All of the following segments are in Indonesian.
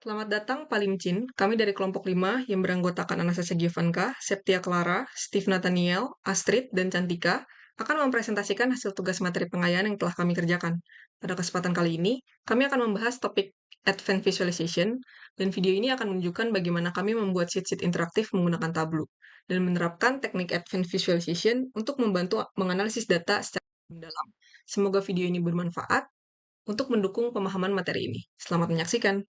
Selamat datang Pak Limcin. Kami dari kelompok 5 yang beranggotakan Anastasia Giovanka, Septia Clara, Steve Nathaniel, Astrid, dan Cantika akan mempresentasikan hasil tugas materi pengayaan yang telah kami kerjakan. Pada kesempatan kali ini, kami akan membahas topik Advanced Visualization, dan video ini akan menunjukkan bagaimana kami membuat sheet-sheet interaktif menggunakan Tableau, dan menerapkan teknik Advanced Visualization untuk membantu menganalisis data secara mendalam. Semoga video ini bermanfaat untuk mendukung pemahaman materi ini. Selamat menyaksikan.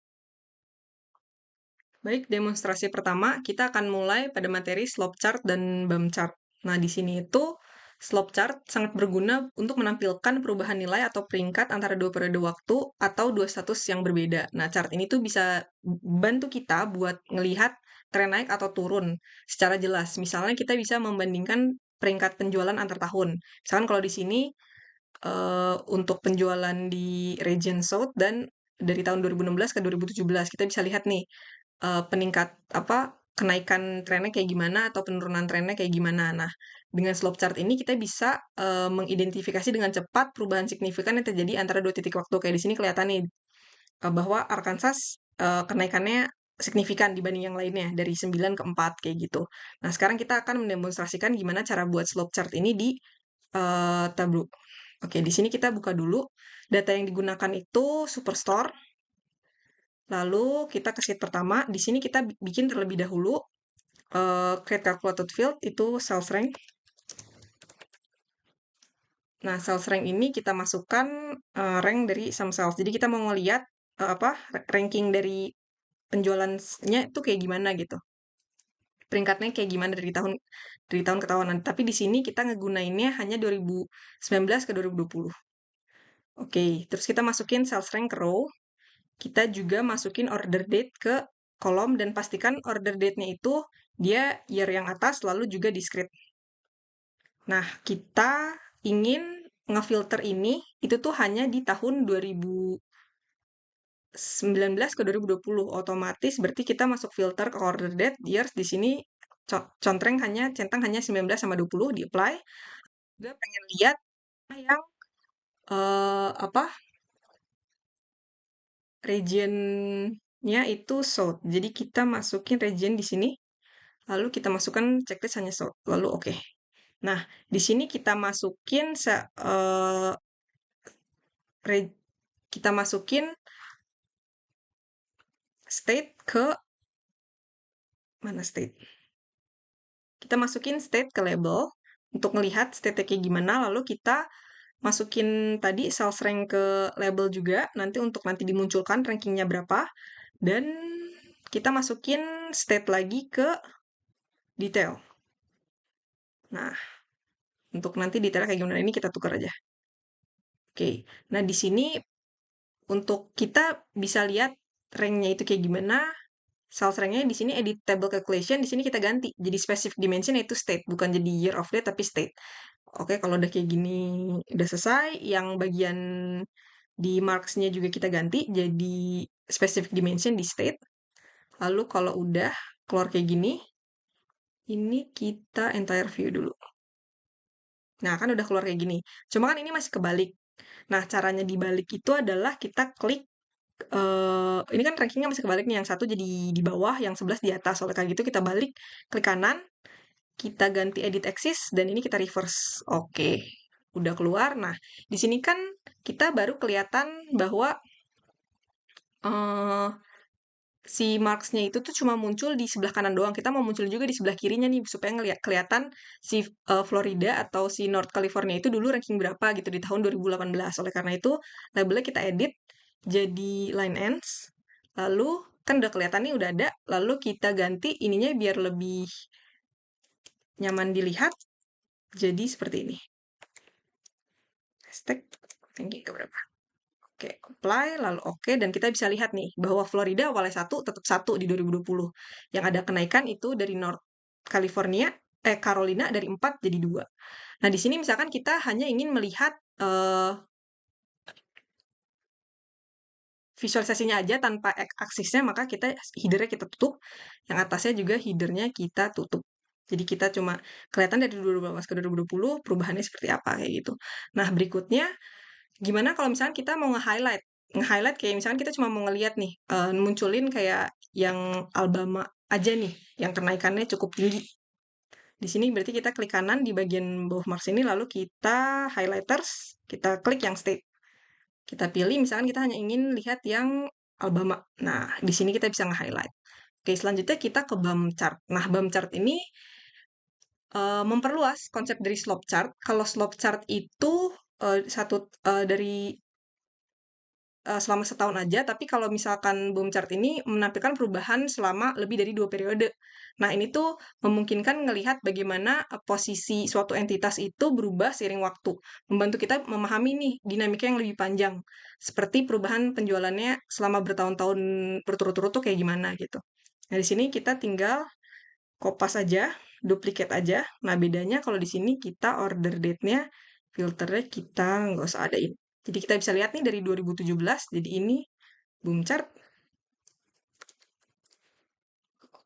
Baik, demonstrasi pertama kita akan mulai pada materi slope chart dan bump chart. Nah, di sini itu slope chart sangat berguna untuk menampilkan perubahan nilai atau peringkat antara dua periode waktu atau dua status yang berbeda. Nah, chart ini tuh bisa bantu kita buat ngelihat tren naik atau turun secara jelas. Misalnya kita bisa membandingkan peringkat penjualan antar tahun. Misalkan kalau di sini untuk penjualan di region South dan dari tahun 2016 ke 2017 kita bisa lihat nih peningkat apa, kenaikan trennya kayak gimana atau penurunan trennya kayak gimana. Nah, dengan slope chart ini kita bisa, mengidentifikasi dengan cepat perubahan signifikan yang terjadi antara 2 titik waktu. Kayak di sini kelihatan nih, bahwa Arkansas, kenaikannya signifikan dibanding yang lainnya, dari 9 ke 4 kayak gitu. Nah, sekarang kita akan mendemonstrasikan gimana cara buat slope chart ini di, Tableau. Oke, di sini kita buka dulu. Data yang digunakan itu Superstore. Lalu kita ke sheet pertama. Di sini kita bikin terlebih dahulu create calculated field itu sales rank. Nah, sales rank ini kita masukkan rank dari some sales. Jadi kita mau ngeliat apa ranking dari penjualannya itu kayak gimana gitu. Peringkatnya kayak gimana dari tahun ke tahun. Tapi di sini kita ngegunainnya hanya 2019 ke 2020. Oke, terus kita masukin sales rank ke row. Kita juga masukin order date ke kolom dan pastikan order date-nya itu dia year yang atas lalu juga discrete. Nah, kita ingin ngefilter ini itu tuh hanya di tahun 2019 ke 2020. Otomatis berarti kita masuk filter ke order date years di sini centang hanya 19 sama 20 di apply. Dia pengen lihat yang apa region-nya itu south. Jadi kita masukin region di sini, lalu kita masukkan checklist hanya south, lalu oke. Nah, di sini kita masukin kita masukin state ke mana state? Kita masukin state ke label untuk melihat state-nya kayak gimana, lalu kita masukin tadi sales rank ke label juga, untuk nanti dimunculkan rankingnya berapa, dan kita masukin state lagi ke detail. Nah, untuk nanti detailnya kayak gimana ini kita tukar aja. Oke, nah di sini untuk kita bisa lihat ranknya itu kayak gimana. Sales rank-nya di sini edit table calculation, di sini kita ganti. Jadi specific dimension itu state, bukan jadi year of date tapi state. Oke, kalau udah kayak gini udah selesai, yang bagian di marks-nya juga kita ganti jadi specific dimension di state. Lalu kalau udah keluar kayak gini, ini kita entire view dulu. Nah, kan udah keluar kayak gini. Cuma kan ini masih kebalik. Nah, caranya dibalik itu adalah kita klik ini kan rankingnya masih kebalik nih, yang satu jadi di bawah, yang 11 di atas. Oleh karena gitu kita balik, klik kanan, kita ganti edit axis, dan ini kita reverse. Oke, udah keluar. Nah, di sini kan kita baru kelihatan bahwa eh, si marks-nya itu tuh cuma muncul di sebelah kanan doang. Kita mau muncul juga di sebelah kirinya nih, supaya kelihatan si Florida atau si North California itu dulu ranking berapa gitu di tahun 2018. Oleh karena itu, labelnya kita edit jadi line ends. Lalu, kan udah kelihatan nih udah ada. Lalu kita ganti ininya biar lebih nyaman dilihat. Jadi seperti ini. Hashtag ranking keberapa. Oke, apply, lalu oke, dan kita bisa lihat nih, bahwa Florida awalnya 1, tetap 1 di 2020. Yang ada kenaikan itu dari North California, Carolina dari 4 jadi 2. Nah, di sini misalkan kita hanya ingin melihat visualisasinya aja tanpa aksisnya, maka header-nya kita tutup, yang atasnya juga header-nya kita tutup. Jadi kita cuma kelihatan dari 2018 ke 2020 perubahannya seperti apa kayak gitu. Nah, berikutnya gimana kalau misalnya kita mau nge-highlight nge-highlight kayak misalkan kita cuma mau ngelihat nih, munculin kayak yang Alabama aja nih, yang kenaikannya cukup tinggi. Di sini berarti kita klik kanan di bagian bawah Mars ini, lalu kita highlighters, kita klik yang state. Kita pilih, misalkan kita hanya ingin lihat yang Alabama. Nah, di sini kita bisa nge-highlight. Oke, selanjutnya kita ke bump chart. Nah, bump chart ini memperluas konsep dari slope chart. Kalau slope chart itu dari selama setahun aja, tapi kalau misalkan boom chart ini menampilkan perubahan selama lebih dari 2 periode. Nah, ini tuh memungkinkan ngelihat bagaimana posisi suatu entitas itu berubah seiring waktu, membantu kita memahami nih dinamika yang lebih panjang, seperti perubahan penjualannya selama bertahun-tahun berturut-turut tuh kayak gimana gitu. Nah, di sini kita tinggal kopas aja, duplicate aja. Nah, bedanya kalau di sini kita order date-nya, filternya kita nggak usah adain. Jadi kita bisa lihat nih dari 2017, jadi ini boom chart.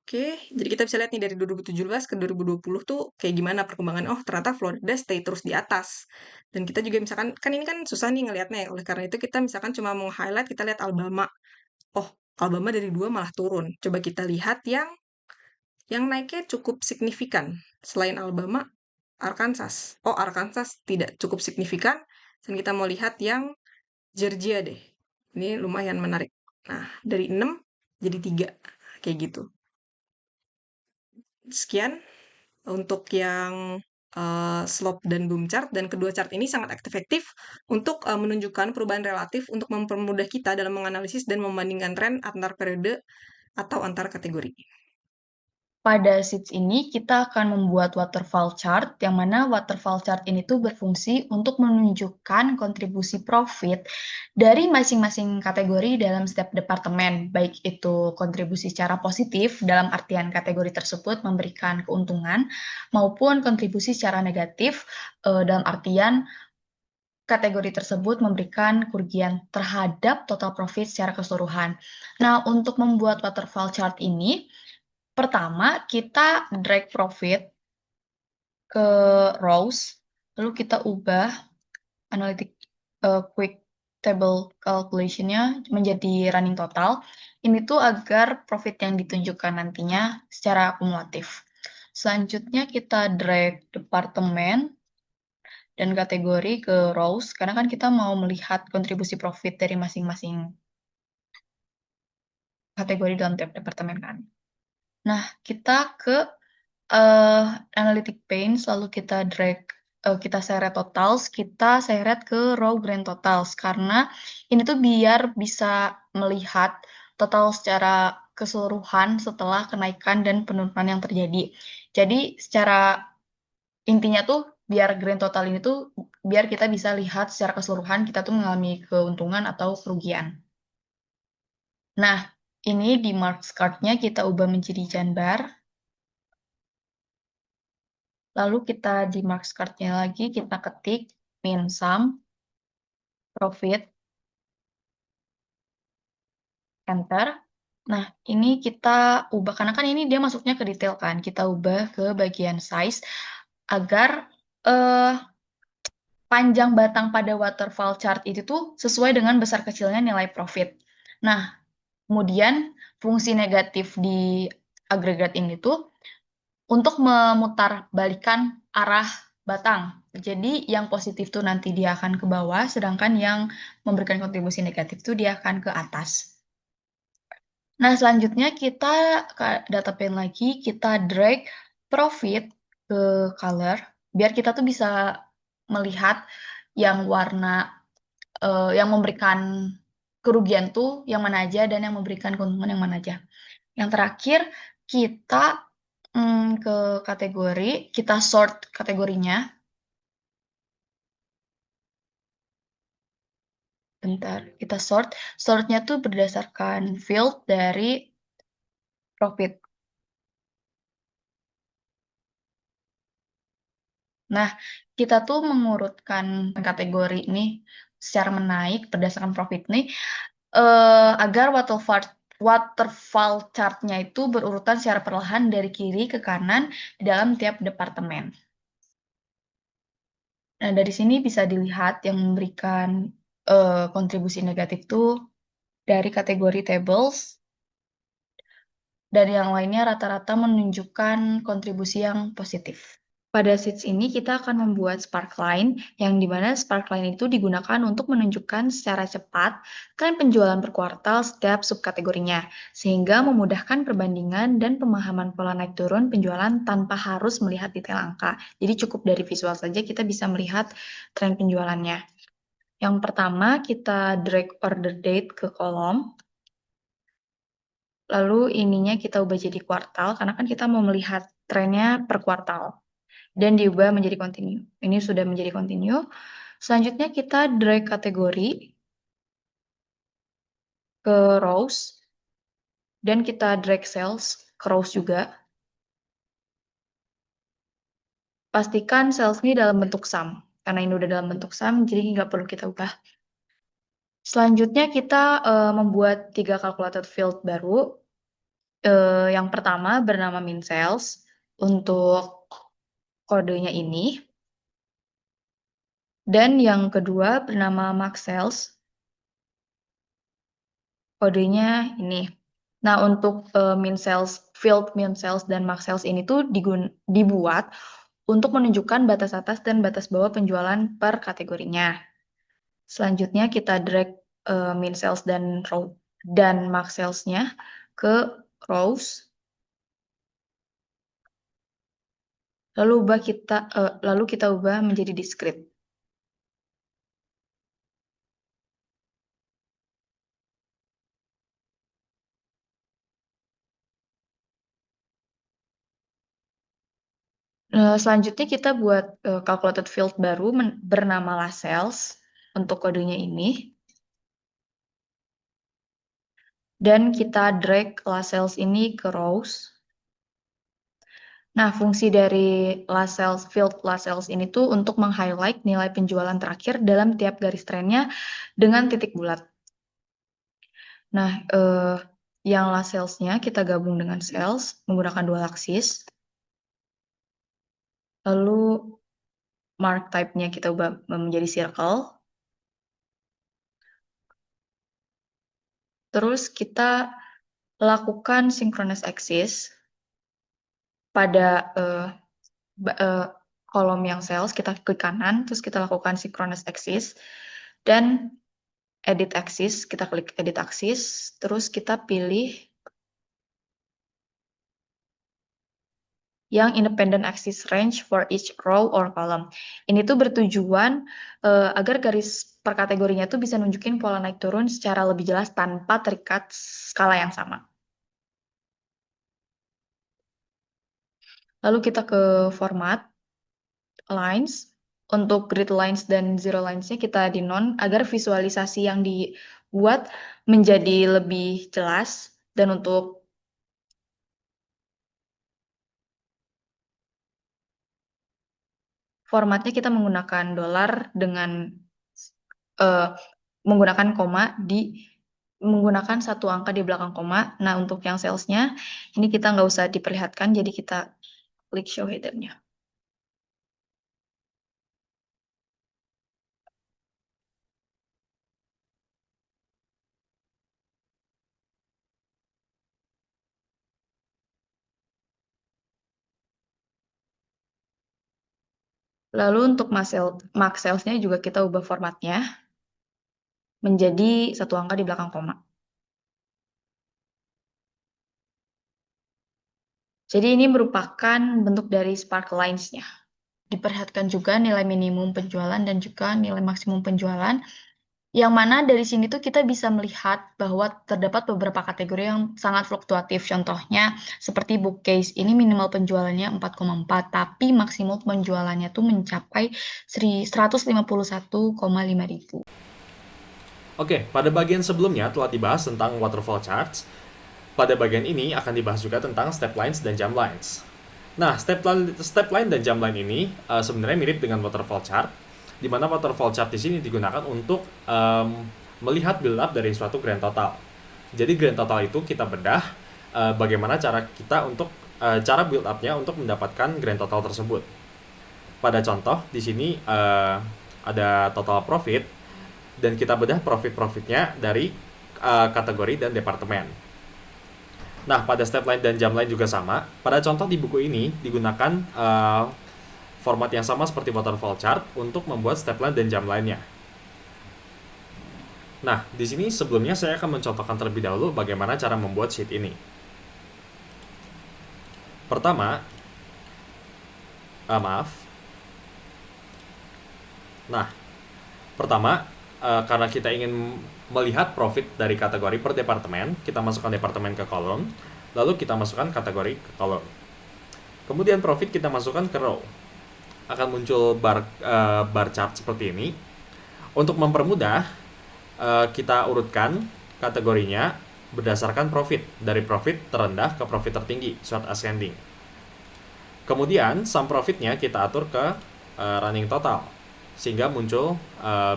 Oke, jadi kita bisa lihat nih dari 2017 ke 2020 tuh kayak gimana perkembangan. Oh, ternyata Florida stay terus di atas. Dan kita juga misalkan, kan ini kan susah nih ngelihatnya ya. Oleh karena itu kita misalkan cuma mau highlight, kita lihat Alabama. Oh, Alabama dari 2 malah turun. Coba kita lihat yang naiknya cukup signifikan. Selain Alabama, Arkansas. Oh, Arkansas tidak cukup signifikan. Dan kita mau lihat yang Georgia deh. Ini lumayan menarik. Nah, dari 6 jadi 3. Kayak gitu. Sekian untuk yang slope dan boom chart. Dan kedua chart ini sangat efektif untuk menunjukkan perubahan relatif untuk mempermudah kita dalam menganalisis dan membandingkan tren antar periode atau antar kategori. Pada sheets ini kita akan membuat waterfall chart, yang mana waterfall chart ini tuh berfungsi untuk menunjukkan kontribusi profit dari masing-masing kategori dalam setiap departemen, baik itu kontribusi secara positif dalam artian kategori tersebut memberikan keuntungan, maupun kontribusi secara negatif dalam artian kategori tersebut memberikan kerugian terhadap total profit secara keseluruhan. Nah, untuk membuat waterfall chart ini, pertama, kita drag profit ke rows, lalu kita ubah analytic quick table calculation-nya menjadi running total. Ini tuh agar profit yang ditunjukkan nantinya secara akumulatif. Selanjutnya kita drag departemen dan kategori ke rows, karena kan kita mau melihat kontribusi profit dari masing-masing kategori dalam tiap departemen kan. Nah, kita ke analytic pane, lalu kita drag, kita seret totals, kita seret ke row grand totals, karena ini tuh biar bisa melihat total secara keseluruhan setelah kenaikan dan penurunan yang terjadi. Jadi secara intinya tuh biar grand total ini tuh biar kita bisa lihat secara keseluruhan kita tuh mengalami keuntungan atau kerugian. Nah, ini di marks card-nya kita ubah menjadi janbar. Lalu kita di marks card-nya lagi, kita ketik min sum, profit, enter. Nah, ini kita ubah, karena kan ini dia masuknya ke detail kan, kita ubah ke bagian size, agar panjang batang pada waterfall chart itu tuh sesuai dengan besar kecilnya nilai profit. Nah, kemudian fungsi negatif di agregat ini tuh untuk memutarbalikkan arah batang. Jadi yang positif tuh nanti dia akan ke bawah, sedangkan yang memberikan kontribusi negatif tuh dia akan ke atas. Nah, selanjutnya kita ke data pane lagi, kita drag profit ke color, biar kita tuh bisa melihat yang warna, yang memberikan kerugian tuh yang mana aja, dan yang memberikan keuntungan yang mana aja. Yang terakhir, kita ke kategori, kita sort kategorinya. Bentar, kita sort. Sortnya tuh berdasarkan field dari profit. Nah, kita tuh mengurutkan kategori ini secara menaik berdasarkan profit nih, agar waterfall chart-nya itu berurutan secara perlahan dari kiri ke kanan di dalam tiap departemen. Nah, dari sini bisa dilihat yang memberikan kontribusi negatif tuh dari kategori tables, dan yang lainnya rata-rata menunjukkan kontribusi yang positif. Pada sheets ini kita akan membuat sparkline, yang dimana sparkline itu digunakan untuk menunjukkan secara cepat tren penjualan per kuartal setiap subkategorinya, sehingga memudahkan perbandingan dan pemahaman pola naik turun penjualan tanpa harus melihat detail angka. Jadi cukup dari visual saja kita bisa melihat tren penjualannya. Yang pertama, kita drag order date ke kolom. Lalu ininya kita ubah jadi kuartal, karena kan kita mau melihat trennya per kuartal. Dan diubah menjadi continue. Ini sudah menjadi continue. Selanjutnya kita drag kategori ke rows. Dan kita drag cells ke rows juga. Pastikan cells ini dalam bentuk sum. Karena ini udah dalam bentuk sum, jadi nggak perlu kita ubah. Selanjutnya kita membuat 3 calculated field baru. Yang pertama bernama min cells untuk kodenya ini. Dan yang kedua bernama max cells. Kodenya ini. Nah, untuk field min cells dan max cells ini tuh dibuat untuk menunjukkan batas atas dan batas bawah penjualan per kategorinya. Selanjutnya kita drag min cells dan max cells-nya ke rows. Lalu kita ubah menjadi discrete. Selanjutnya kita buat calculated field baru bernama last cells untuk kodenya ini. Dan kita drag last cells ini ke rows. Nah, fungsi dari field last cells ini tuh untuk meng-highlight nilai penjualan terakhir dalam tiap garis trennya dengan titik bulat. Nah, yang last cells-nya kita gabung dengan cells menggunakan dual axis. Lalu mark type-nya kita ubah menjadi circle. Terus kita lakukan synchronous axis pada kolom yang cells, kita klik kanan, terus kita lakukan synchronous axis, dan edit axis, kita klik edit axis, terus kita pilih yang independent axis range for each row or column. Ini tuh bertujuan agar garis per kategorinya tuh bisa nunjukin pola naik turun secara lebih jelas tanpa terikat skala yang sama. Lalu kita ke format, lines. Untuk grid lines dan zero lines-nya kita di non agar visualisasi yang dibuat menjadi lebih jelas. Dan untuk formatnya kita menggunakan dolar dengan menggunakan koma menggunakan satu angka di belakang koma. Nah, untuk yang sales-nya ini kita nggak usah diperlihatkan, jadi kita klik show header-nya. Lalu untuk max sales-nya juga kita ubah formatnya menjadi satu angka di belakang koma. Jadi ini merupakan bentuk dari spark lines-nya. Diperhatikan juga nilai minimum penjualan dan juga nilai maksimum penjualan, yang mana dari sini tuh kita bisa melihat bahwa terdapat beberapa kategori yang sangat fluktuatif. Contohnya seperti bookcase, ini minimal penjualannya 4,4, tapi maksimum penjualannya tuh mencapai 151,5 ribu. Oke, pada bagian sebelumnya telah dibahas tentang waterfall charts. Pada bagian ini akan dibahas juga tentang step lines dan jump lines. Nah, step line dan jump line ini sebenarnya mirip dengan waterfall chart, di mana waterfall chart di sini digunakan untuk melihat build up dari suatu grand total. Jadi grand total itu kita bedah bagaimana cara kita untuk cara build up-nya untuk mendapatkan grand total tersebut. Pada contoh di sini ada total profit. dan kita bedah profit-profitnya dari kategori dan departemen. Nah, pada step line dan jam line juga sama. Pada contoh di buku ini digunakan format yang sama seperti waterfall chart untuk membuat step line dan jam line-nya. Nah, di sini sebelumnya saya akan mencontohkan terlebih dahulu bagaimana cara membuat sheet ini. Pertama, karena kita ingin melihat profit dari kategori per departemen, kita masukkan departemen ke kolom, lalu kita masukkan kategori ke kolom. Kemudian profit kita masukkan ke row. Akan muncul bar chart seperti ini. Untuk mempermudah, kita urutkan kategorinya berdasarkan profit, dari profit terendah ke profit tertinggi, short ascending. Kemudian sum profitnya kita atur ke running total, sehingga muncul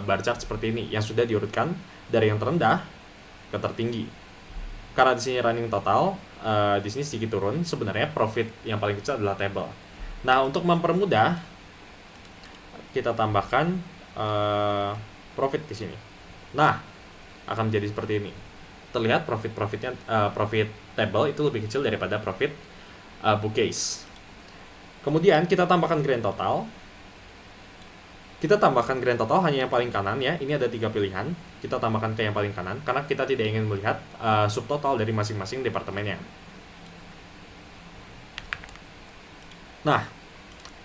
bar chart seperti ini yang sudah diurutkan dari yang terendah ke tertinggi. Karena di sini running total, di sini sedikit turun, sebenarnya profit yang paling kecil adalah table. Nah, untuk mempermudah, kita tambahkan profit di sini. Nah, akan menjadi seperti ini. Terlihat profit table itu lebih kecil daripada profit bookcase. Kemudian kita tambahkan grand total. Kita tambahkan grand total hanya yang paling kanan ya. Ini ada 3 pilihan. Kita tambahkan ke yang paling kanan karena kita tidak ingin melihat subtotal dari masing-masing departemennya. Nah,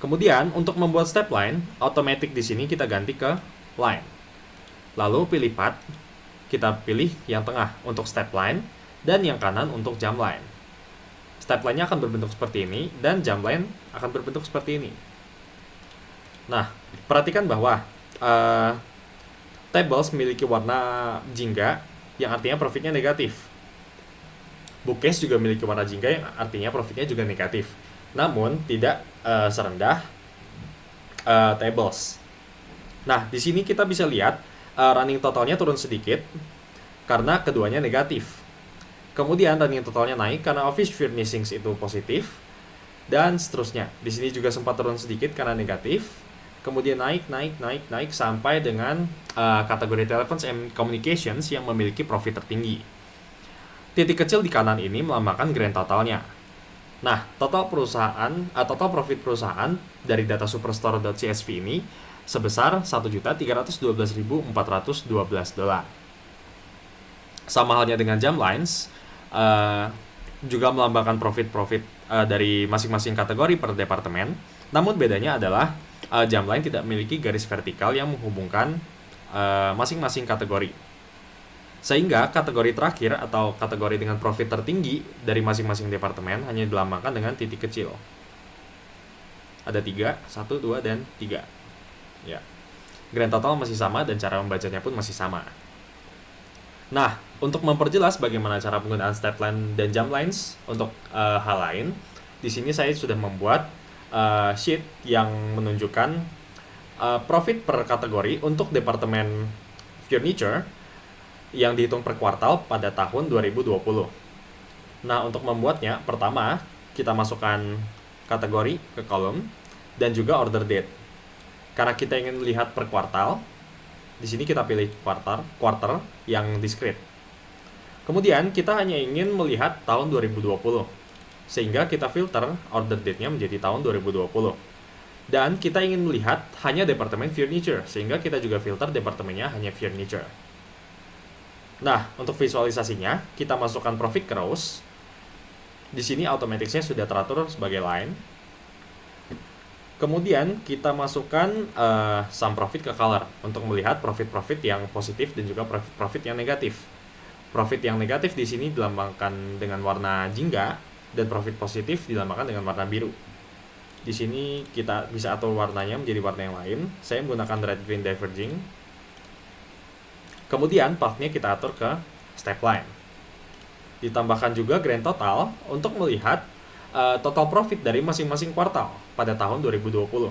kemudian untuk membuat step line, automatic di sini kita ganti ke line. Lalu pilih path, kita pilih yang tengah untuk step line dan yang kanan untuk jam line. Step line-nya akan berbentuk seperti ini dan jam line akan berbentuk seperti ini. Nah, perhatikan bahwa tables memiliki warna jingga yang artinya profitnya negatif. Bookcase juga memiliki warna jingga yang artinya profitnya juga negatif. Namun tidak serendah tables. Nah, di sini kita bisa lihat running totalnya turun sedikit karena keduanya negatif. Kemudian running totalnya naik karena office furnishings itu positif dan seterusnya. Di sini juga sempat turun sedikit karena negatif. Kemudian naik sampai dengan kategori telepons and communications yang memiliki profit tertinggi. Titik kecil di kanan ini melambangkan grand totalnya. Nah, total profit perusahaan dari data superstore.csv ini sebesar $1.312.412. Sama halnya dengan jam lines, juga melambangkan profit dari masing-masing kategori per departemen. Namun bedanya adalah jam line tidak memiliki garis vertikal yang menghubungkan masing-masing kategori. Sehingga kategori terakhir atau kategori dengan profit tertinggi dari masing-masing departemen hanya dilambangkan dengan titik kecil. Ada 3, 1, 2, dan 3. Ya. Grand total masih sama dan cara membacanya pun masih sama. Nah, untuk memperjelas bagaimana cara penggunaan step line dan jam lines untuk hal lain, di sini saya sudah membuat sheet yang menunjukkan profit per kategori untuk departemen furniture yang dihitung per kuartal pada tahun 2020. Nah, untuk membuatnya, pertama kita masukkan kategori ke kolom dan juga order date. Karena kita ingin melihat per kuartal, di sini kita pilih quarter yang discrete. Kemudian kita hanya ingin melihat tahun 2020, sehingga kita filter order date-nya menjadi tahun 2020. Dan kita ingin melihat hanya departemen furniture, sehingga kita juga filter departemennya hanya furniture. Nah, untuk visualisasinya, kita masukkan profit ke rows. Di sini automaticnya sudah teratur sebagai line. Kemudian kita masukkan sum profit ke color untuk melihat profit yang positif dan juga profit yang negatif. Profit yang negatif di sini dilambangkan dengan warna jingga dan profit positif dilambangkan dengan warna biru. Di sini kita bisa atur warnanya menjadi warna yang lain. Saya menggunakan red green diverging. Kemudian path-nya kita atur ke step line. Ditambahkan juga grand total untuk melihat total profit dari masing-masing kuartal pada tahun 2020.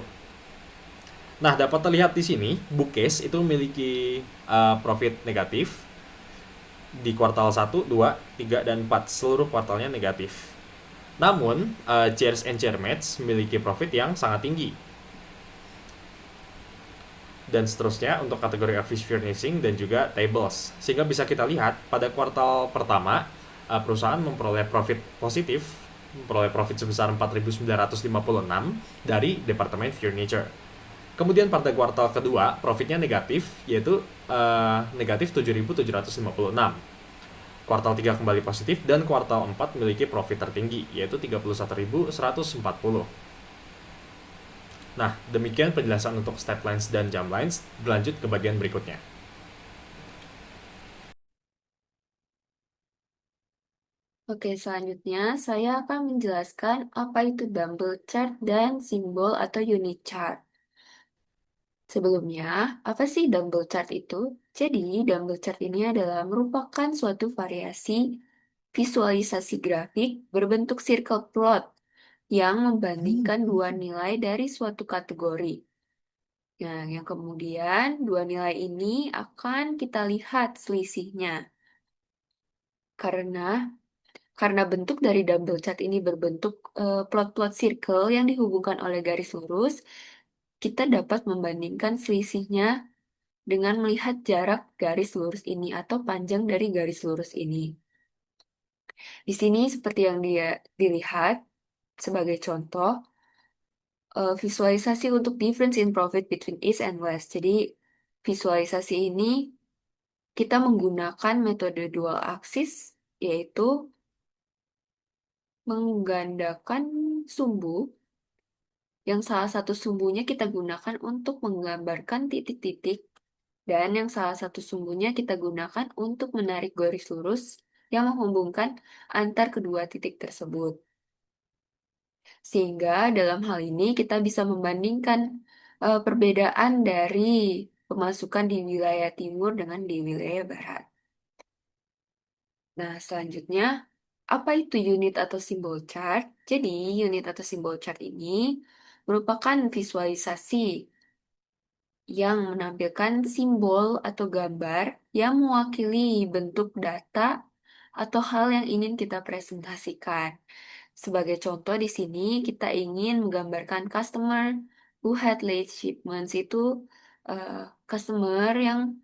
Nah, dapat terlihat di sini bookcase itu memiliki profit negatif di kuartal 1, 2, 3, dan 4. Seluruh kuartalnya negatif. Namun, chairs and chairmates memiliki profit yang sangat tinggi. dan seterusnya untuk kategori office furnishing dan juga tables. Sehingga bisa kita lihat pada kuartal pertama perusahaan memperoleh profit positif, memperoleh profit sebesar 4.956 dari departemen furniture. Kemudian pada kuartal kedua profitnya negatif, yaitu negatif 7.756. Kuartal 3 kembali positif dan kuartal 4 memiliki profit tertinggi, yaitu 31.140. Nah, demikian penjelasan untuk step lines dan jump lines. Berlanjut ke bagian berikutnya. Oke, selanjutnya saya akan menjelaskan apa itu dumbbell chart dan simbol atau unit chart. Sebelumnya, apa sih dumbbell chart itu? Jadi, dumbbell chart ini adalah merupakan suatu variasi visualisasi grafik berbentuk circle plot yang membandingkan dua nilai dari suatu kategori. Nah, yang kemudian dua nilai ini akan kita lihat selisihnya. Karena bentuk dari dumbbell chart ini berbentuk plot-plot circle yang dihubungkan oleh garis lurus, kita dapat membandingkan selisihnya dengan melihat jarak garis lurus ini atau panjang dari garis lurus ini. Di sini seperti yang dia dilihat sebagai contoh, visualisasi untuk difference in profit between east and west. Jadi visualisasi ini kita menggunakan metode dual axis, yaitu menggandakan sumbu yang salah satu sumbunya kita gunakan untuk menggambarkan titik-titik dan yang salah satu sumbunya kita gunakan untuk menarik garis lurus yang menghubungkan antar kedua titik tersebut. Sehingga dalam hal ini kita bisa membandingkan perbedaan dari pemasukan di wilayah timur dengan di wilayah barat. Nah, selanjutnya, apa itu unit atau simbol chart? Jadi, unit atau simbol chart ini merupakan visualisasi yang menampilkan simbol atau gambar yang mewakili bentuk data atau hal yang ingin kita presentasikan. Sebagai contoh di sini kita ingin menggambarkan customer who had late shipments itu customer yang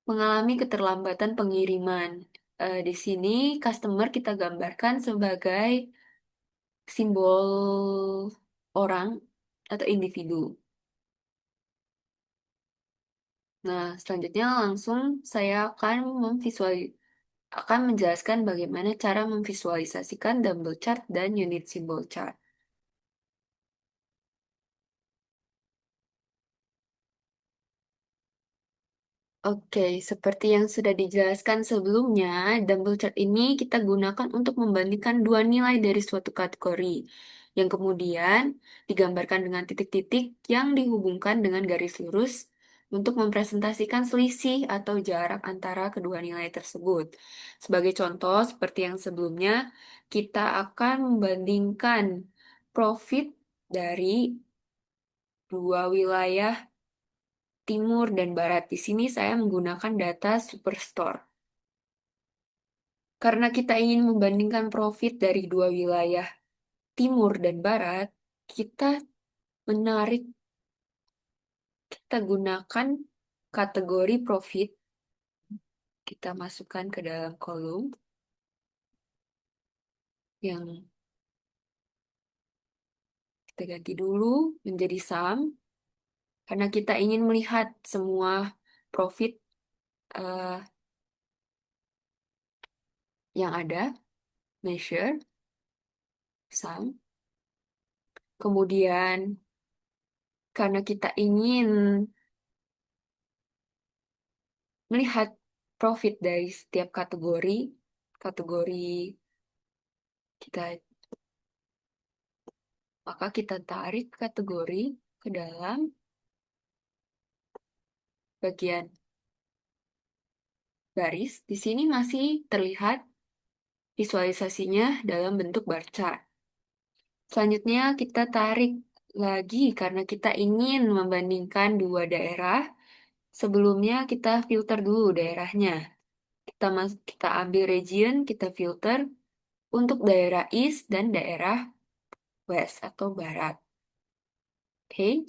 mengalami keterlambatan pengiriman. Di sini customer kita gambarkan sebagai simbol orang atau individu. Nah, selanjutnya langsung saya akan menjelaskan bagaimana cara memvisualisasikan dumbbell chart dan unit symbol chart. Oke, seperti yang sudah dijelaskan sebelumnya, dumbbell chart ini kita gunakan untuk membandingkan dua nilai dari suatu kategori, yang kemudian digambarkan dengan titik-titik yang dihubungkan dengan garis lurus untuk mempresentasikan selisih atau jarak antara kedua nilai tersebut. Sebagai contoh, seperti yang sebelumnya, kita akan membandingkan profit dari dua wilayah timur dan barat. Di sini saya menggunakan data Superstore. Karena kita ingin membandingkan profit dari dua wilayah timur dan barat, kita gunakan kategori profit, kita masukkan ke dalam kolom yang kita ganti dulu menjadi sum, karena kita ingin melihat semua profit yang ada, measure, sum. Kemudian, karena kita ingin melihat profit dari setiap kategori kita, maka kita tarik kategori ke dalam bagian baris. Di sini masih terlihat visualisasinya dalam bentuk bar chart. Selanjutnya kita tarik lagi karena kita ingin membandingkan dua daerah. Sebelumnya kita filter dulu daerahnya. Kita ambil region, kita filter untuk daerah East dan daerah West atau Barat. Oke.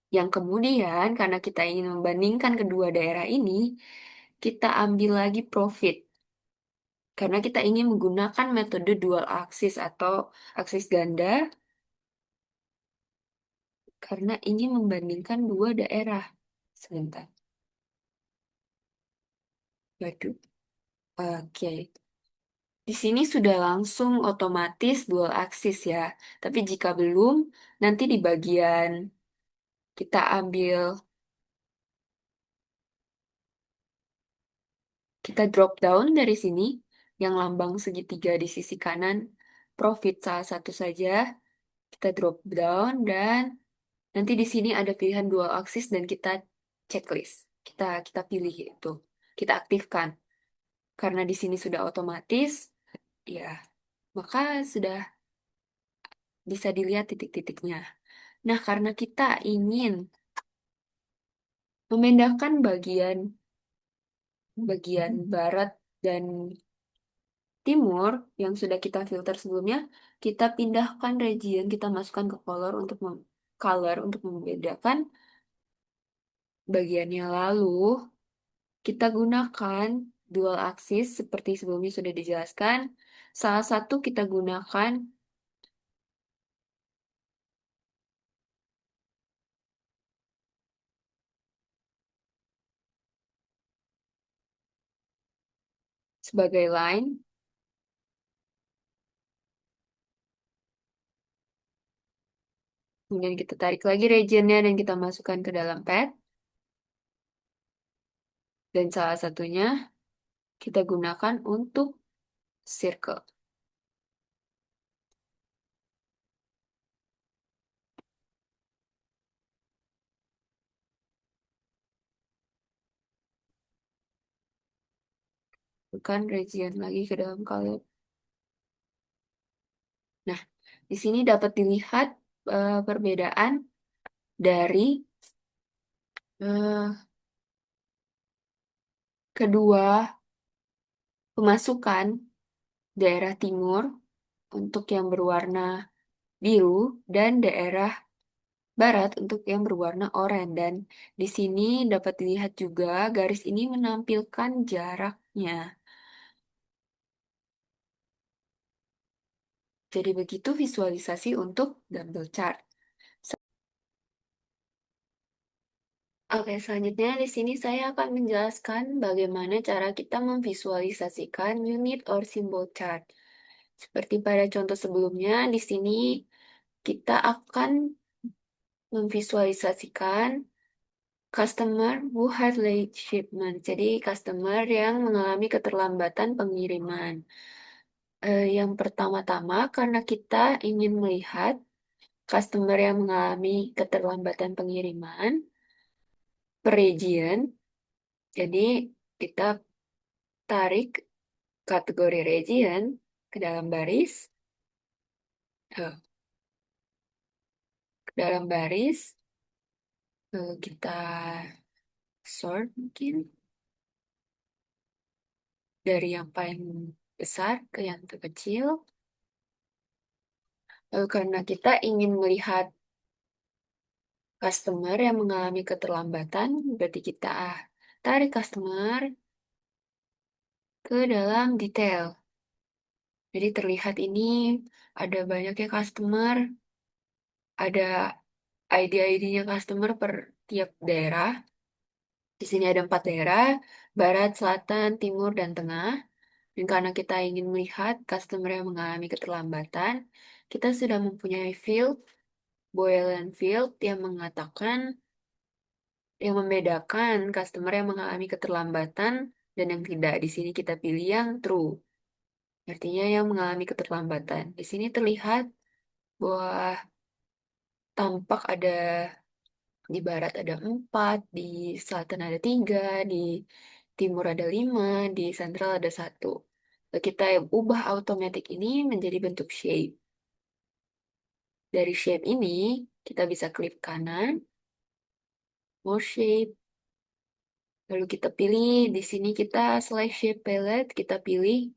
Yang kemudian, karena kita ingin membandingkan kedua daerah ini, kita ambil lagi profit. Karena kita ingin menggunakan metode dual aksis atau aksis ganda, karena ingin membandingkan dua daerah. Sebentar. Waduh. Oke. Di sini sudah langsung otomatis dual aksis ya. Tapi jika belum, nanti di bagian kita ambil, kita drop down dari sini, yang lambang segitiga di sisi kanan, profit salah satu saja, kita drop down dan nanti di sini ada pilihan dual aksis dan kita checklist. Kita pilih itu, kita aktifkan. Karena di sini sudah otomatis, ya, maka sudah bisa dilihat titik-titiknya. Nah, karena kita ingin memindahkan bagian bagian barat dan timur yang sudah kita filter sebelumnya, kita pindahkan region, kita masukkan ke color untuk membedakan bagiannya. Lalu kita gunakan dual axis seperti sebelumnya sudah dijelaskan. Salah satu kita gunakan sebagai line. Kemudian kita tarik lagi regionnya dan kita masukkan ke dalam pad. Dan salah satunya kita gunakan untuk circle. Bukan region lagi ke dalam color. Nah, di sini dapat dilihat perbedaan dari eh, kedua pemasukan daerah timur untuk yang berwarna biru dan daerah barat untuk yang berwarna oranye. Dan di sini dapat dilihat juga garis ini menampilkan jaraknya. Jadi begitu visualisasi untuk double chart. Oke, selanjutnya di sini saya akan menjelaskan bagaimana cara kita memvisualisasikan unit or symbol chart. Seperti pada contoh sebelumnya, di sini kita akan memvisualisasikan customer who had late shipment. Jadi customer yang mengalami keterlambatan pengiriman. Yang pertama-tama karena kita ingin melihat customer yang mengalami keterlambatan pengiriman per region. Jadi kita tarik kategori region ke dalam baris. Ke dalam baris. Lalu kita sort mungkin dari yang paling besar ke yang terkecil. Lalu karena kita ingin melihat customer yang mengalami keterlambatan, berarti kita tarik customer ke dalam detail. Jadi terlihat ini ada banyaknya customer, ada ID-ID-nya customer per tiap daerah. Di sini ada 4 daerah, barat, selatan, timur, dan tengah. Dan karena kita ingin melihat customer yang mengalami keterlambatan, kita sudah mempunyai field, Boolean field yang mengatakan, yang membedakan customer yang mengalami keterlambatan dan yang tidak. Di sini kita pilih yang true. Artinya yang mengalami keterlambatan. Di sini terlihat bahwa tampak ada di barat ada 4, di selatan ada 3, di timur ada 5, di sentral ada 1. Lalu kita ubah automatic ini menjadi bentuk shape. Dari shape ini, kita bisa klik kanan, more shape. Lalu kita pilih, di sini kita slash shape palette, kita pilih,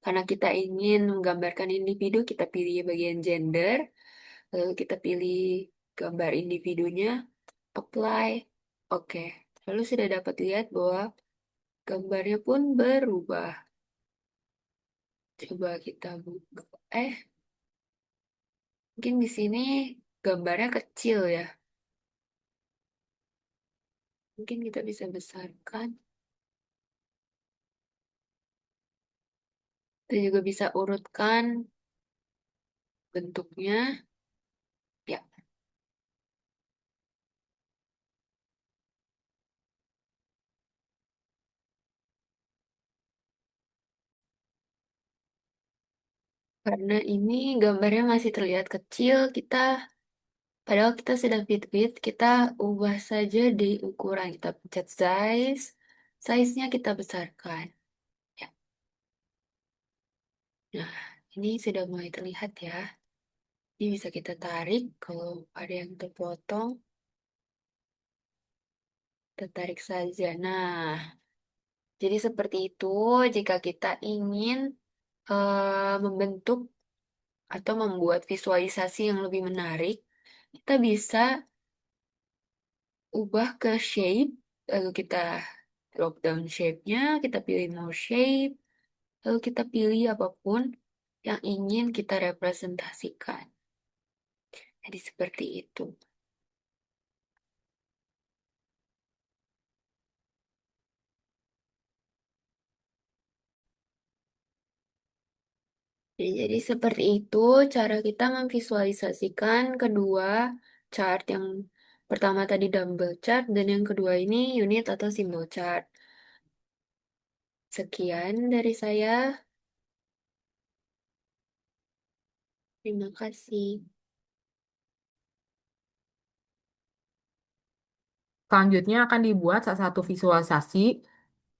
karena kita ingin menggambarkan individu, kita pilih bagian gender. Lalu kita pilih gambar individunya, apply. Oke, lalu sudah dapat lihat bahwa gambarnya pun berubah. Coba kita buka. Mungkin di sini gambarnya kecil ya. Mungkin kita bisa besarkan. Kita juga bisa urutkan bentuknya. Ya, karena ini gambarnya masih terlihat kecil, padahal kita sudah fit width, kita ubah saja di ukuran. Kita pencet size-nya kita besarkan. Ya. Nah, ini sudah mulai terlihat ya. Ini bisa kita tarik kalau ada yang terpotong. Kita tarik saja. Nah, jadi seperti itu jika kita ingin membentuk atau membuat visualisasi yang lebih menarik, kita bisa ubah ke shape, lalu kita drop down shape-nya, kita pilih more shape, lalu kita pilih apapun yang ingin kita representasikan. Jadi seperti itu. Jadi seperti itu cara kita memvisualisasikan kedua chart. Yang pertama tadi dumbbell chart dan yang kedua ini unit atau simbol chart. Sekian dari saya. Terima kasih. Selanjutnya akan dibuat salah satu visualisasi,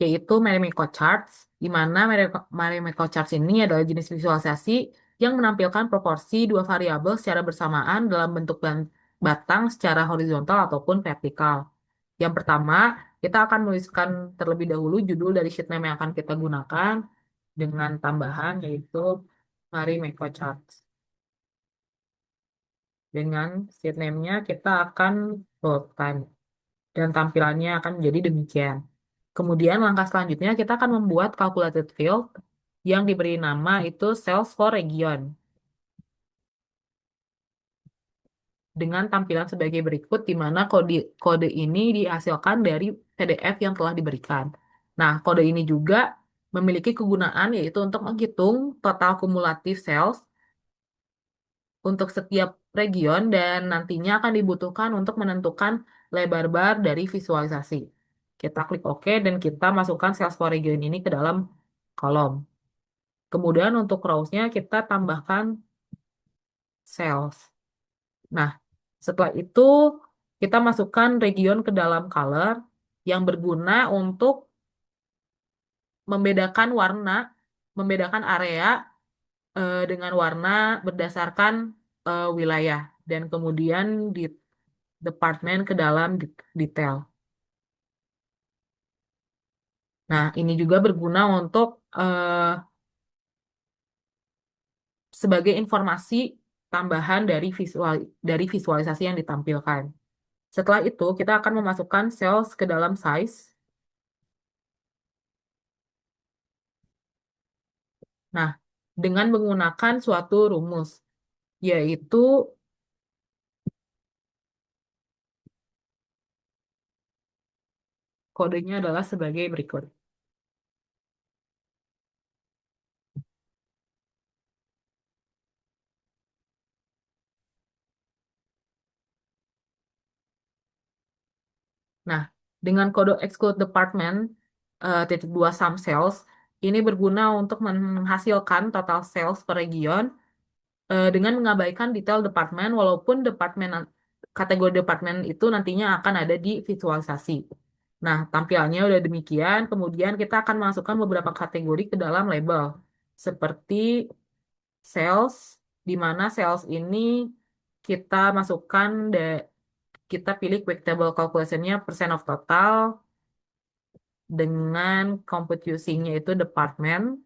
yaitu Marimekko Charts, di mana Marimekko Charts ini adalah jenis visualisasi yang menampilkan proporsi dua variabel secara bersamaan dalam bentuk batang secara horizontal ataupun vertikal. Yang pertama, kita akan menuliskan terlebih dahulu judul dari sheet name yang akan kita gunakan dengan tambahan yaitu Marimekko Charts. Dengan sheet name-nya kita akan boldkan dan tampilannya akan menjadi demikian. Kemudian langkah selanjutnya kita akan membuat calculated field yang diberi nama itu cells for region. Dengan tampilan sebagai berikut, di mana kode ini dihasilkan dari PDF yang telah diberikan. Nah, kode ini juga memiliki kegunaan yaitu untuk menghitung total kumulatif cells untuk setiap region dan nantinya akan dibutuhkan untuk menentukan lebar bar dari visualisasi. Kita klik OK dan kita masukkan sales for region ini ke dalam kolom. Kemudian untuk rows-nya kita tambahkan sales. Nah, setelah itu kita masukkan region ke dalam color yang berguna untuk membedakan warna, membedakan area dengan warna berdasarkan wilayah dan kemudian di departemen ke dalam detail. Nah, ini juga berguna untuk sebagai informasi tambahan dari visualisasi yang ditampilkan. Setelah itu, kita akan memasukkan cells ke dalam size. Nah, dengan menggunakan suatu rumus, yaitu kodenya adalah sebagai berikut. Nah, dengan kode exclude department titik 2 sum cells, ini berguna untuk menghasilkan total sales per region dengan mengabaikan detail departemen, walaupun kategori departemen itu nantinya akan ada di visualisasi. Nah, tampilannya udah demikian. Kemudian kita akan masukkan beberapa kategori ke dalam label, seperti sales, di mana sales ini kita masukkan kita pilih quick table calculation-nya percent of total dengan compute using-nya itu department.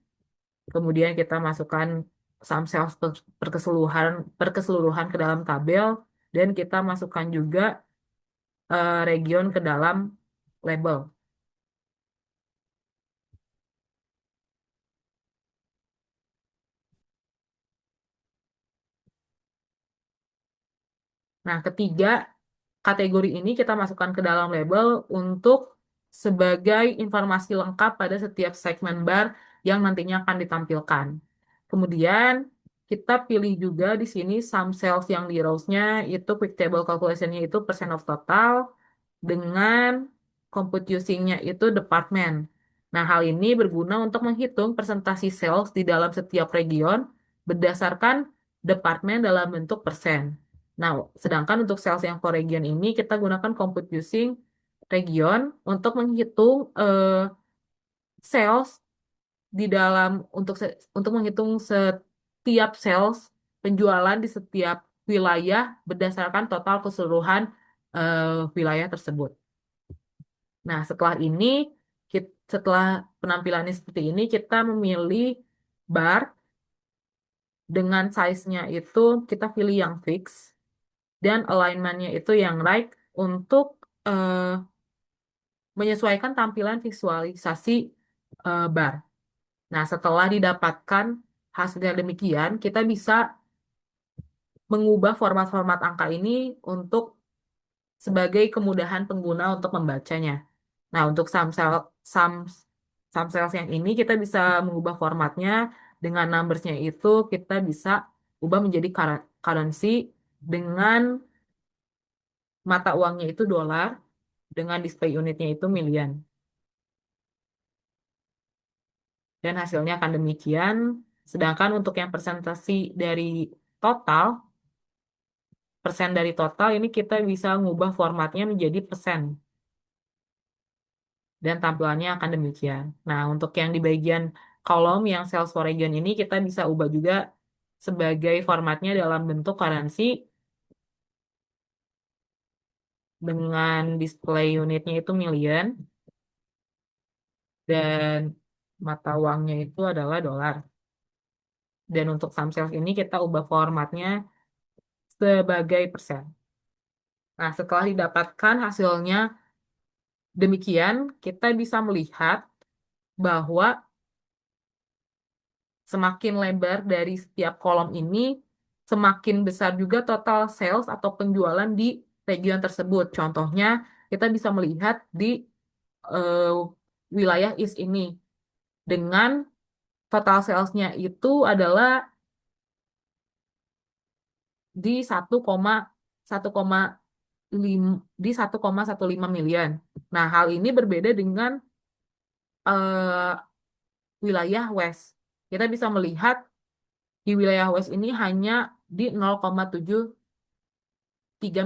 Kemudian kita masukkan sum sales per keseluruhan ke dalam tabel dan kita masukkan juga region ke dalam label. Nah, ketiga, kategori ini kita masukkan ke dalam label untuk sebagai informasi lengkap pada setiap segmen bar yang nantinya akan ditampilkan. Kemudian, kita pilih juga di sini sum sales yang di rows-nya itu quick table calculation-nya itu percent of total dengan compute using-nya itu department. Nah, hal ini berguna untuk menghitung presentasi sales di dalam setiap region berdasarkan departemen dalam bentuk persen. Nah, sedangkan untuk sales yang per region ini kita gunakan compute using region untuk menghitung sales di dalam untuk menghitung setiap sales penjualan di setiap wilayah berdasarkan total keseluruhan wilayah tersebut. Nah, setelah ini setelah penampilannya seperti ini kita memilih bar dengan size-nya itu kita pilih yang fix dan alignment-nya itu yang right untuk menyesuaikan tampilan visualisasi bar. Nah, setelah didapatkan hasilnya demikian, kita bisa mengubah format-format angka ini untuk sebagai kemudahan pengguna untuk membacanya. Nah, untuk sum, sum sales yang ini kita bisa mengubah formatnya dengan numbersnya itu kita bisa ubah menjadi currency dengan mata uangnya itu dolar, dengan display unitnya itu million. Dan hasilnya akan demikian. Sedangkan untuk yang presentasi dari total, persen dari total ini kita bisa mengubah formatnya menjadi persen. Dan tampilannya akan demikian. Nah, untuk yang di bagian kolom yang sales for region ini kita bisa ubah juga sebagai formatnya dalam bentuk currency dengan display unitnya itu million dan mata uangnya itu adalah dolar. Dan untuk sum sales ini kita ubah formatnya sebagai persen. Nah, setelah didapatkan hasilnya demikian, kita bisa melihat bahwa semakin lebar dari setiap kolom ini, semakin besar juga total sales atau penjualan di region tersebut. Contohnya, kita bisa melihat di eh, wilayah East ini dengan total salesnya itu adalah di 1,15 miliar. Nah, hal ini berbeda dengan eh, wilayah West. Kita bisa melihat di wilayah West ini hanya di 0,73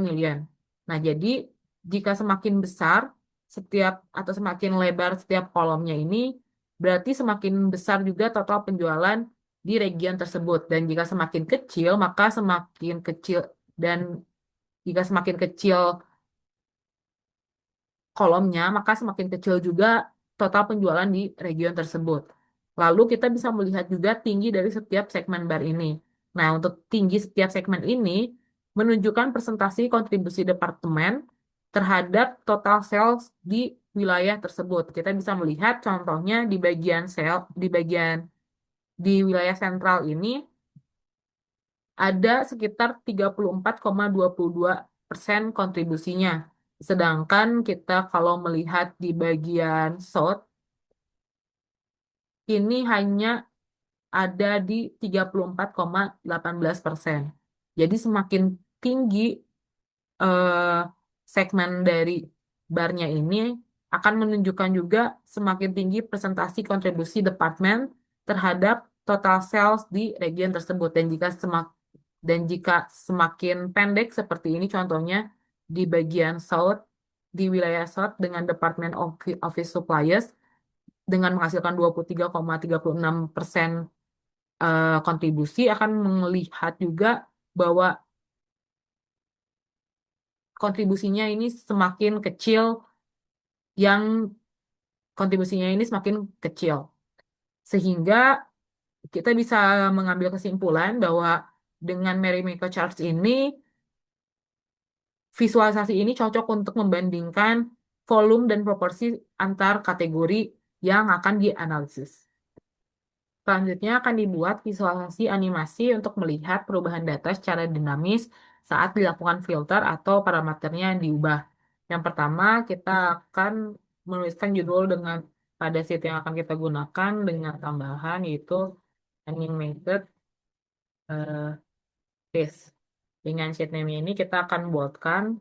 miliar. Nah, jadi jika semakin besar setiap atau semakin lebar setiap kolomnya ini, berarti semakin besar juga total penjualan di region tersebut. Dan jika semakin kecil, maka semakin kecil dan jika semakin kecil kolomnya, maka semakin kecil juga total penjualan di region tersebut. Lalu kita bisa melihat juga tinggi dari setiap segmen bar ini. Nah, untuk tinggi setiap segmen ini menunjukkan presentasi kontribusi departemen terhadap total sales di wilayah tersebut. Kita bisa melihat contohnya di bagian di wilayah sentral ini ada sekitar 34,22% kontribusinya. Sedangkan kita kalau melihat di bagian South, ini hanya ada di 34,18%. Jadi semakin tinggi eh, segmen dari barnya ini akan menunjukkan juga semakin tinggi presentasi kontribusi departemen terhadap total sales di region tersebut. Dan jika semakin pendek seperti ini contohnya di bagian South, di wilayah South dengan Department of Office Suppliers dengan menghasilkan 23,36% kontribusi akan melihat juga bahwa kontribusinya ini semakin kecil yang kontribusinya ini semakin kecil. Sehingga kita bisa mengambil kesimpulan bahwa dengan Marimekko Charts ini visualisasi ini cocok untuk membandingkan volume dan proporsi antar kategori yang akan dianalisis. Selanjutnya akan dibuat visualisasi animasi untuk melihat perubahan data secara dinamis saat dilakukan filter atau parameternya yang diubah. Yang pertama, kita akan menuliskan judul dengan pada sheet yang akan kita gunakan dengan tambahan yaitu animated list. Dengan sheet name ini kita akan boldkan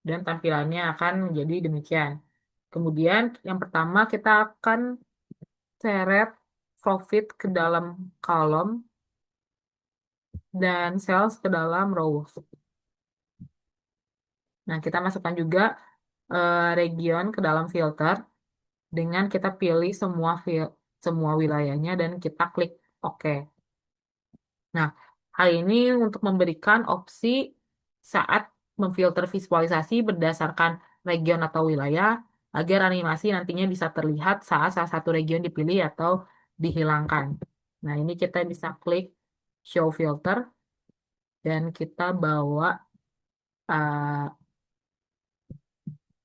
dan tampilannya akan menjadi demikian. Kemudian yang pertama kita akan seret profit ke dalam kolom dan sales ke dalam row. Nah, kita masukkan juga region ke dalam filter dengan kita pilih semua wilayahnya dan kita klik OK. Nah, hal ini untuk memberikan opsi saat memfilter visualisasi berdasarkan region atau wilayah agar animasi nantinya bisa terlihat saat salah satu region dipilih atau dihilangkan. Nah, ini kita bisa klik Show Filter dan kita bawa uh,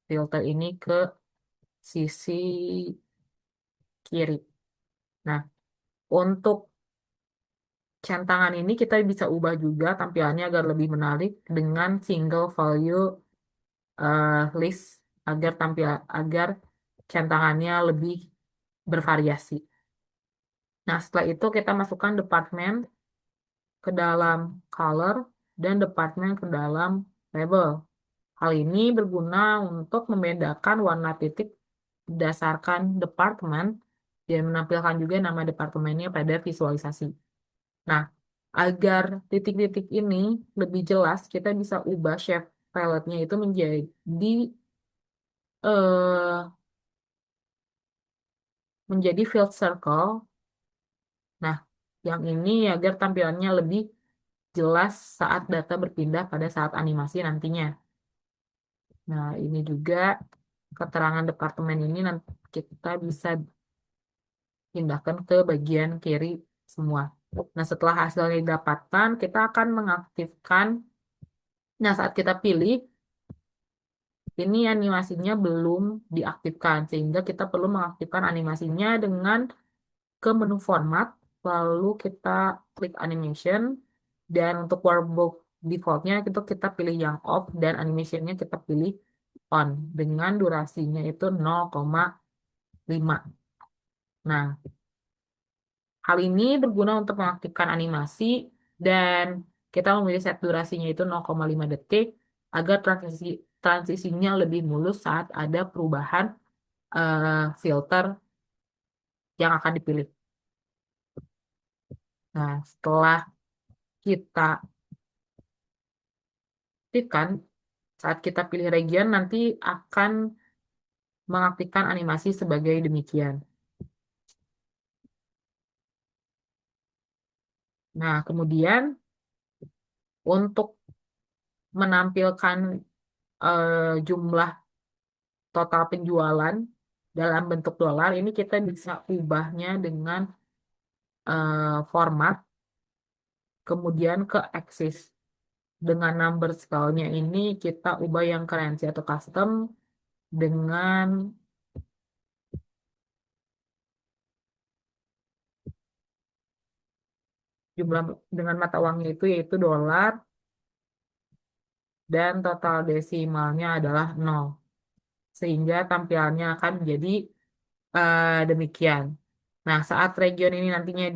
filter ini ke sisi kiri. Nah, untuk centangan ini kita bisa ubah juga tampilannya agar lebih menarik dengan single value list agar centangannya lebih bervariasi. Nah, setelah itu kita masukkan departemen ke dalam color dan departemen ke dalam label. Hal ini berguna untuk membedakan warna titik berdasarkan departemen dan menampilkan juga nama departemennya pada visualisasi. Nah, agar titik-titik ini lebih jelas, kita bisa ubah shape palette-nya itu eh, menjadi filled circle. Nah, yang ini agar tampilannya lebih jelas saat data berpindah pada saat animasi nantinya. Nah, ini juga keterangan departemen ini nanti kita bisa pindahkan ke bagian kiri semua. Nah, setelah hasilnya didapatkan, kita akan mengaktifkan. Nah, saat kita pilih, ini animasinya belum diaktifkan, sehingga kita perlu mengaktifkan animasinya dengan ke menu format, lalu kita klik animation, dan untuk workbook defaultnya itu kita pilih yang off, dan animationnya kita pilih on, dengan durasinya itu 0,5. Nah, hal ini berguna untuk mengaktifkan animasi, dan kita memilih set durasinya itu 0,5 detik, agar transisinya lebih mulus saat ada perubahan filter yang akan dipilih. Nah, setelah kita aktifkan, saat kita pilih region nanti akan mengaktifkan animasi sebagai demikian. Nah, kemudian untuk menampilkan jumlah total penjualan dalam bentuk dolar, ini kita bisa ubahnya dengan format, kemudian ke axis. Dengan number scale-nya ini kita ubah yang currency atau custom dengan jumlah dengan mata uangnya itu yaitu dolar, dan total desimalnya adalah 0. Sehingga tampilannya akan menjadi demikian. Nah, saat region ini nantinya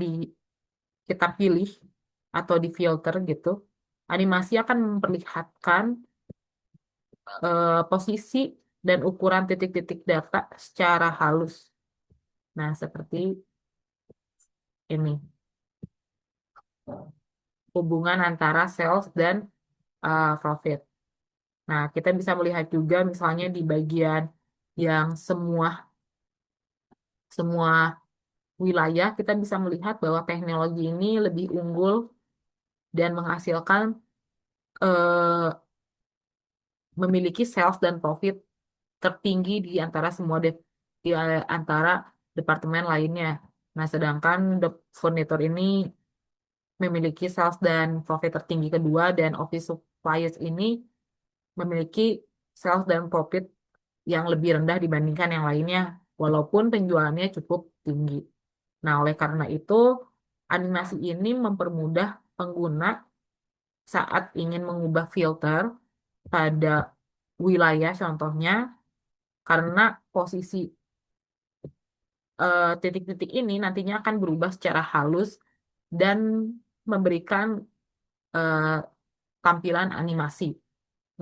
kita pilih atau di filter gitu, animasi akan memperlihatkan posisi dan ukuran titik-titik data secara halus. Nah, seperti ini. Hubungan antara sales dan profit. Nah, kita bisa melihat juga misalnya di bagian yang semua wilayah, kita bisa melihat bahwa teknologi ini lebih unggul dan menghasilkan memiliki sales dan profit tertinggi di antara di antara departemen lainnya. Nah, sedangkan furnitur ini memiliki sales dan profit tertinggi kedua, dan office supplies ini memiliki sales dan profit yang lebih rendah dibandingkan yang lainnya, walaupun penjualannya cukup tinggi. Nah, oleh karena itu, animasi ini mempermudah pengguna saat ingin mengubah filter pada wilayah contohnya, karena posisi titik-titik ini nantinya akan berubah secara halus dan memberikan eh, tampilan animasi.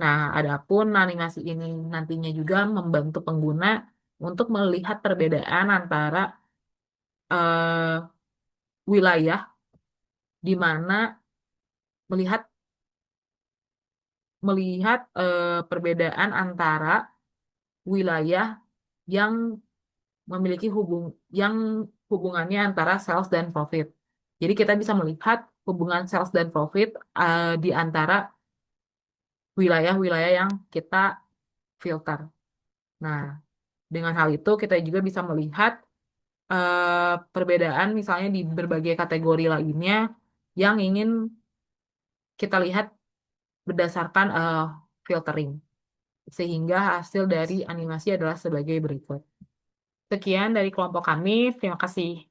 Nah, adapun animasi ini nantinya juga membantu pengguna untuk melihat perbedaan antara eh, wilayah di mana melihat melihat perbedaan antara wilayah yang memiliki yang hubungannya antara sales dan profit. Jadi kita bisa melihat hubungan sales dan profit di antara wilayah-wilayah yang kita filter. Nah, dengan hal itu kita juga bisa melihat perbedaan misalnya di berbagai kategori lainnya yang ingin kita lihat berdasarkan filtering. Sehingga hasil dari animasi adalah sebagai berikut. Sekian dari kelompok kami. Terima kasih.